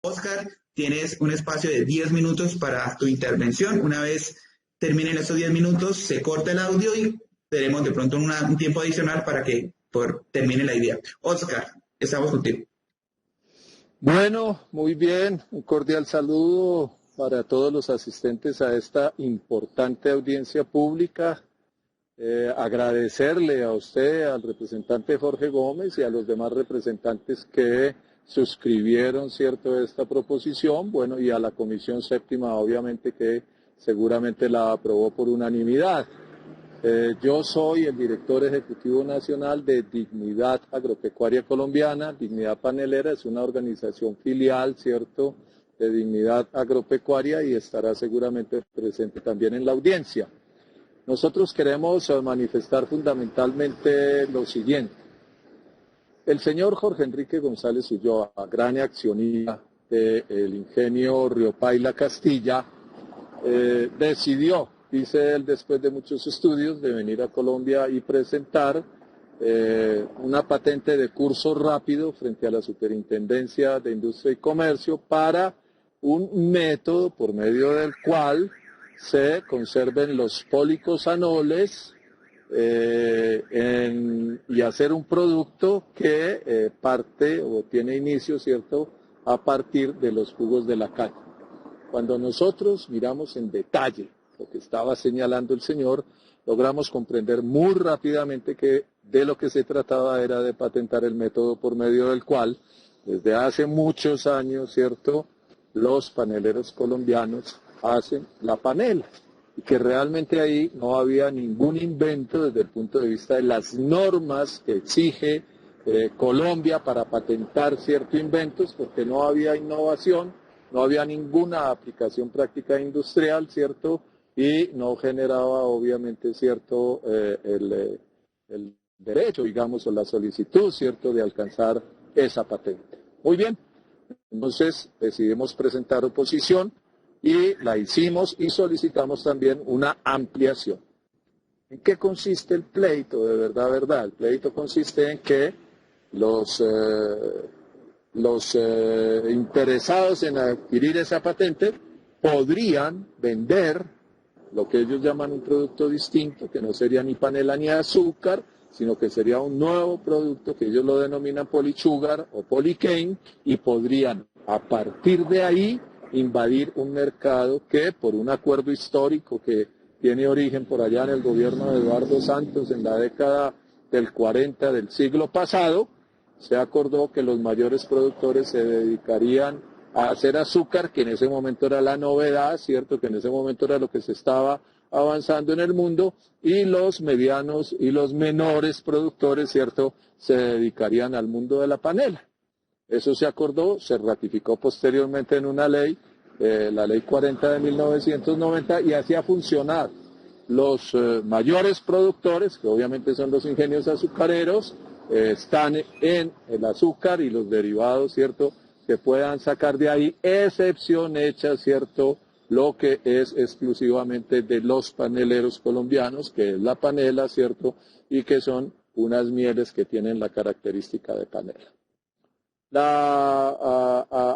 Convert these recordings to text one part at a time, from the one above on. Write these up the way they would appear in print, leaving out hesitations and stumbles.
Oscar, tienes un espacio de 10 minutos para tu intervención. Una vez terminen esos 10 minutos, se corta el audio y tenemos de pronto un tiempo adicional para que termine la idea. Oscar, estamos contigo. Bueno, muy bien. Un cordial saludo para todos los asistentes a esta importante audiencia pública. Agradecerle a usted, al representante Jorge Gómez y a los demás representantes que suscribieron, ¿cierto?, esta proposición, bueno, y a la Comisión Séptima, obviamente, que seguramente la aprobó por unanimidad. Yo soy el director ejecutivo nacional de Dignidad Agropecuaria Colombiana. Dignidad Panelera es una organización filial, ¿cierto?, de Dignidad Agropecuaria y estará seguramente presente también en la audiencia. Nosotros queremos manifestar fundamentalmente lo siguiente. El señor Jorge Enrique González Ulloa, gran accionista del ingenio Río Paila Castilla, decidió, dice él después de muchos estudios, de venir a Colombia y presentar una patente de curso rápido frente a la Superintendencia de Industria y Comercio para un método por medio del cual se conserven los policosanoles y hacer un producto que parte o tiene inicio, ¿cierto?, a partir de los jugos de la caña. Cuando nosotros miramos en detalle lo que estaba señalando el señor, logramos comprender muy rápidamente que de lo que se trataba era de patentar el método por medio del cual, desde hace muchos años, ¿cierto?, los paneleros colombianos hacen la panela, y que realmente ahí no había ningún invento desde el punto de vista de las normas que exige Colombia para patentar ciertos inventos, porque no había innovación, no había ninguna aplicación práctica industrial, ¿cierto?, y no generaba obviamente, ¿cierto?, el derecho, digamos, o la solicitud, ¿cierto?, de alcanzar esa patente. Muy bien, entonces decidimos presentar oposición y la hicimos y solicitamos también una ampliación. ¿En qué consiste el pleito? De verdad. El pleito consiste en que los interesados en adquirir esa patente podrían vender lo que ellos llaman un producto distinto, que no sería ni panela ni azúcar, sino que sería un nuevo producto que ellos lo denominan polysugar o polycane, y podrían a partir de ahí invadir un mercado que por un acuerdo histórico que tiene origen por allá en el gobierno de Eduardo Santos en la década del 40 del siglo pasado, se acordó que los mayores productores se dedicarían a hacer azúcar, que en ese momento era la novedad, ¿cierto?, que en ese momento era lo que se estaba avanzando en el mundo, y los medianos y los menores productores, ¿cierto?, se dedicarían al mundo de la panela. Eso se acordó, se ratificó posteriormente en una ley, la Ley 40 de 1990, y así ha funcionado. Los mayores productores, que obviamente son los ingenios azucareros, están en el azúcar y los derivados, ¿cierto?, que puedan sacar de ahí, excepción hecha, ¿cierto?, lo que es exclusivamente de los paneleros colombianos, que es la panela, ¿cierto?, y que son unas mieles que tienen la característica de panela.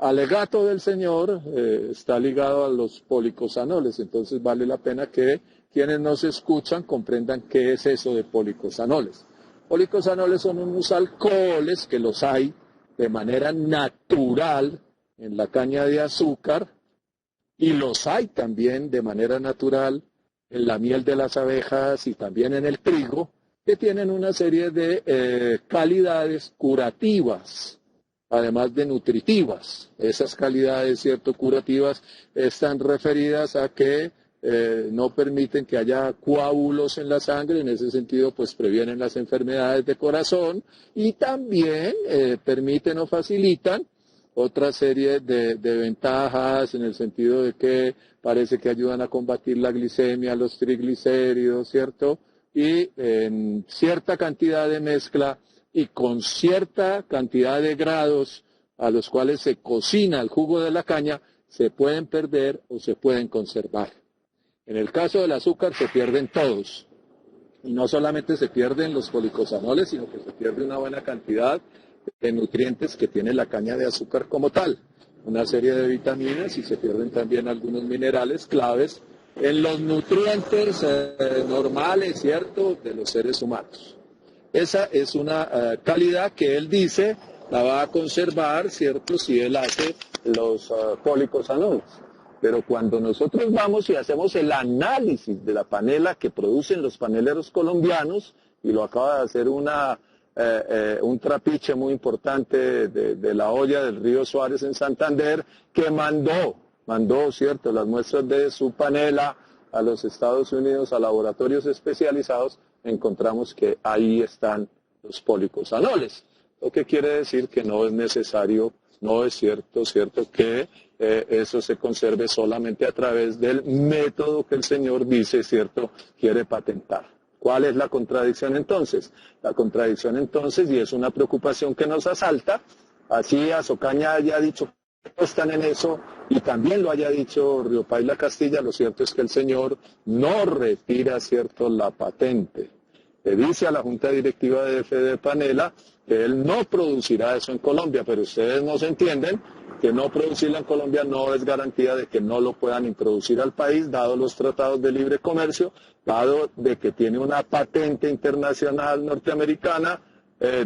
Alegato del señor está ligado a los policosanoles, entonces vale la pena que quienes nos escuchan comprendan qué es eso de policosanoles. Policosanoles son unos alcoholes que los hay de manera natural en la caña de azúcar, y los hay también de manera natural en la miel de las abejas y también en el trigo, que tienen una serie de calidades curativas, además de nutritivas. Esas calidades, ¿cierto?, curativas están referidas a que no permiten que haya coágulos en la sangre, en ese sentido pues previenen las enfermedades de corazón, y también permiten o facilitan otra serie de ventajas en el sentido de que parece que ayudan a combatir la glicemia, los triglicéridos, ¿cierto?, y en cierta cantidad de mezcla y con cierta cantidad de grados a los cuales se cocina el jugo de la caña, se pueden perder o se pueden conservar. En el caso del azúcar se pierden todos, y no solamente se pierden los policosanoles, sino que se pierde una buena cantidad de nutrientes que tiene la caña de azúcar como tal. una serie de vitaminas y se pierden también algunos minerales claves en los nutrientes normales, ¿cierto?, de los seres humanos. Esa es una calidad que él dice la va a conservar, ¿cierto?, si él hace los policosanol. Pero cuando nosotros vamos y hacemos el análisis de la panela que producen los paneleros colombianos, y lo acaba de hacer un trapiche muy importante de la olla del río Suárez en Santander, que mandó, ¿cierto?, las muestras de su panela a los Estados Unidos, a laboratorios especializados, encontramos que ahí están los policosanoles. Lo que quiere decir que no es necesario, no es cierto que eso se conserve solamente a través del método que el señor dice, ¿cierto?, quiere patentar. ¿Cuál es la contradicción entonces? La contradicción entonces, y es una preocupación que nos asalta, así Azocaña haya dicho que no están en eso, y también lo haya dicho Riopaila Castilla, lo cierto es que el señor no retira, ¿cierto?, la patente. Le dice a la Junta Directiva de FD Panela que él no producirá eso en Colombia, pero ustedes no se entienden que no producirlo en Colombia no es garantía de que no lo puedan introducir al país, dado los tratados de libre comercio, dado de que tiene una patente internacional norteamericana,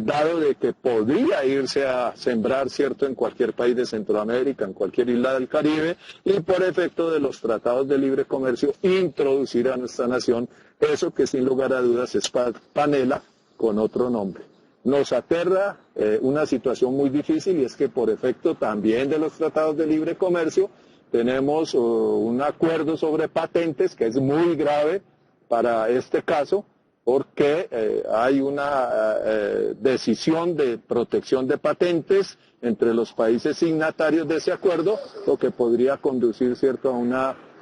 dado de que podría irse a sembrar, ¿cierto?, en cualquier país de Centroamérica, en cualquier isla del Caribe, y por efecto de los tratados de libre comercio introducir a nuestra nación eso que sin lugar a dudas es panela con otro nombre. Nos aterra una situación muy difícil, y es que por efecto también de los tratados de libre comercio tenemos un acuerdo sobre patentes que es muy grave para este caso, porque hay una decisión de protección de patentes entre los países signatarios de ese acuerdo, lo que podría conducir, ¿cierto?,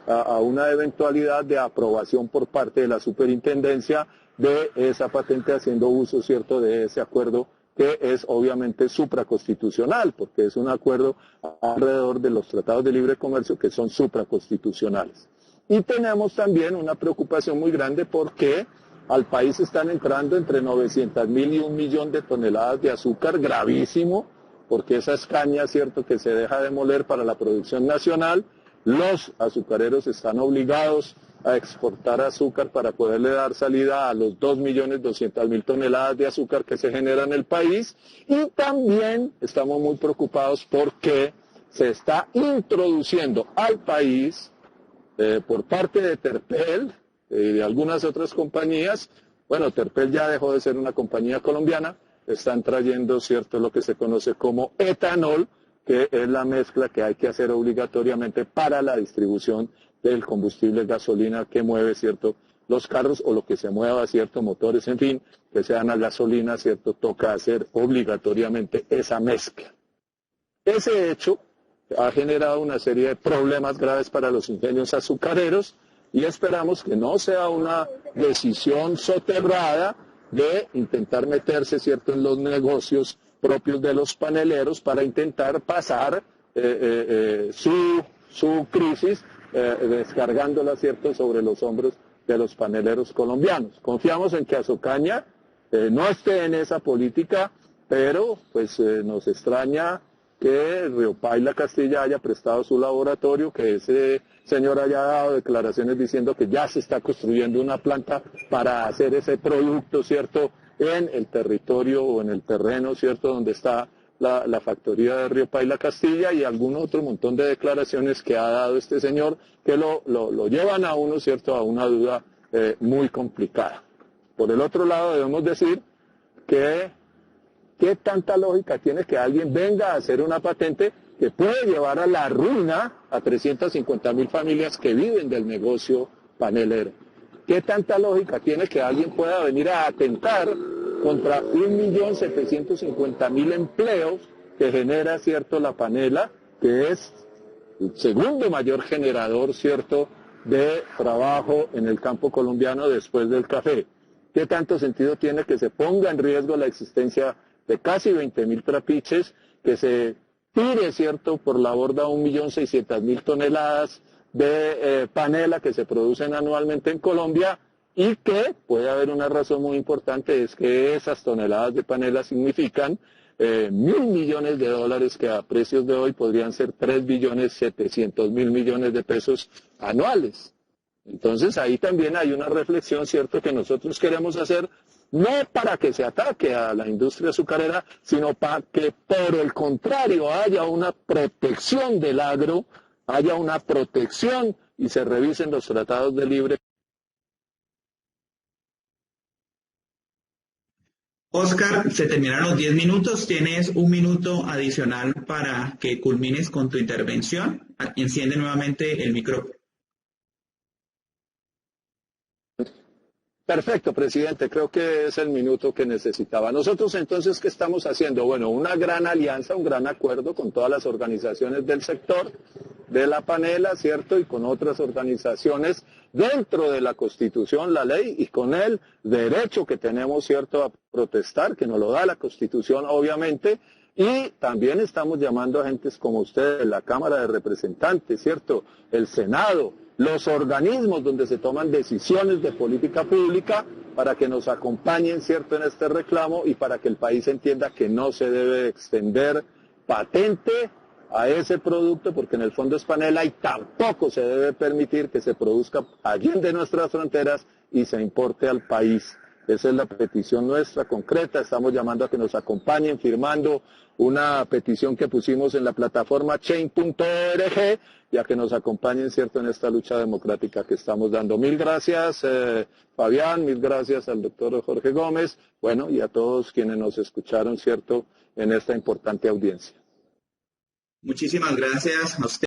a una eventualidad de aprobación por parte de la superintendencia de esa patente, haciendo uso, ¿cierto?, de ese acuerdo que es obviamente supraconstitucional, porque es un acuerdo alrededor de los tratados de libre comercio que son supraconstitucionales. Y tenemos también una preocupación muy grande porque al país están entrando entre 900.000 y 1 millón de toneladas de azúcar, gravísimo, porque esa es caña, ¿cierto?, que se deja de moler para la producción nacional. Los azucareros están obligados a exportar azúcar para poderle dar salida a los 2.200.000 toneladas de azúcar que se generan en el país. Y también estamos muy preocupados porque se está introduciendo al país por parte de Terpel y de algunas otras compañías. Bueno, Terpel ya dejó de ser una compañía colombiana, están trayendo, ¿cierto?, lo que se conoce como etanol, que es la mezcla que hay que hacer obligatoriamente para la distribución del combustible gasolina que mueve, ¿cierto?, los carros, o lo que se mueva, ¿cierto?, motores, en fin, que sean a gasolina, ¿cierto?, toca hacer obligatoriamente esa mezcla. Ese hecho ha generado una serie de problemas graves para los ingenios azucareros, y esperamos que no sea una decisión soterrada de intentar meterse, ¿cierto?, en los negocios propios de los paneleros para intentar pasar su crisis, descargándola, ¿cierto?, sobre los hombros de los paneleros colombianos. Confiamos en que Azocaña no esté en esa política, pero pues nos extraña que Riopaila Castilla haya prestado su laboratorio, que ese señor haya dado declaraciones diciendo que ya se está construyendo una planta para hacer ese producto, ¿cierto?, en el territorio o en el terreno, ¿cierto?, donde está la factoría de Riopaila Castilla, y algún otro montón de declaraciones que ha dado este señor que lo llevan a uno, ¿cierto?, a una duda muy complicada. Por el otro lado, debemos decir que ¿qué tanta lógica tiene que alguien venga a hacer una patente que puede llevar a la ruina a 350.000 familias que viven del negocio panelero? ¿Qué tanta lógica tiene que alguien pueda venir a atentar contra 1.750.000 empleos que genera, ¿cierto?, la panela, que es el segundo mayor generador, ¿cierto?, de trabajo en el campo colombiano después del café? ¿Qué tanto sentido tiene que se ponga en riesgo la existencia de casi 20.000 trapiches, que se tire, ¿cierto?, por la borda 1.600.000 toneladas de panela que se producen anualmente en Colombia, y que puede haber una razón muy importante, es que esas toneladas de panela significan 1.000 millones de dólares que a precios de hoy podrían ser 3.700.000 millones de pesos anuales. Entonces ahí también hay una reflexión, ¿cierto?, que nosotros queremos hacer, no para que se ataque a la industria azucarera, sino para que por el contrario haya una protección del agro, haya una protección y se revisen los tratados de libre. Oscar, se terminaron los 10 minutos. Tienes un minuto adicional para que culmines con tu intervención. Enciende nuevamente el micrófono. Perfecto, presidente. Creo que es el minuto que necesitaba. Nosotros entonces, ¿qué estamos haciendo? Bueno, una gran alianza, un gran acuerdo con todas las organizaciones del sector, de la panela, ¿cierto? Y con otras organizaciones dentro de la Constitución, la ley, y con el derecho que tenemos, ¿cierto?, a protestar, que nos lo da la Constitución, obviamente. Y también estamos llamando a gentes como ustedes, la Cámara de Representantes, ¿cierto?, el Senado, los organismos donde se toman decisiones de política pública para que nos acompañen, ¿cierto?, en este reclamo y para que el país entienda que no se debe extender patente a ese producto porque en el fondo es panela y tampoco se debe permitir que se produzca allende nuestras fronteras y se importe al país. Esa es la petición nuestra concreta. Estamos llamando a que nos acompañen firmando una petición que pusimos en la plataforma chain.org y a que nos acompañen, ¿cierto?, en esta lucha democrática que estamos dando. Mil gracias, Fabián, mil gracias al doctor Jorge Gómez, bueno, y a todos quienes nos escucharon, ¿cierto?, en esta importante audiencia. Muchísimas gracias a usted.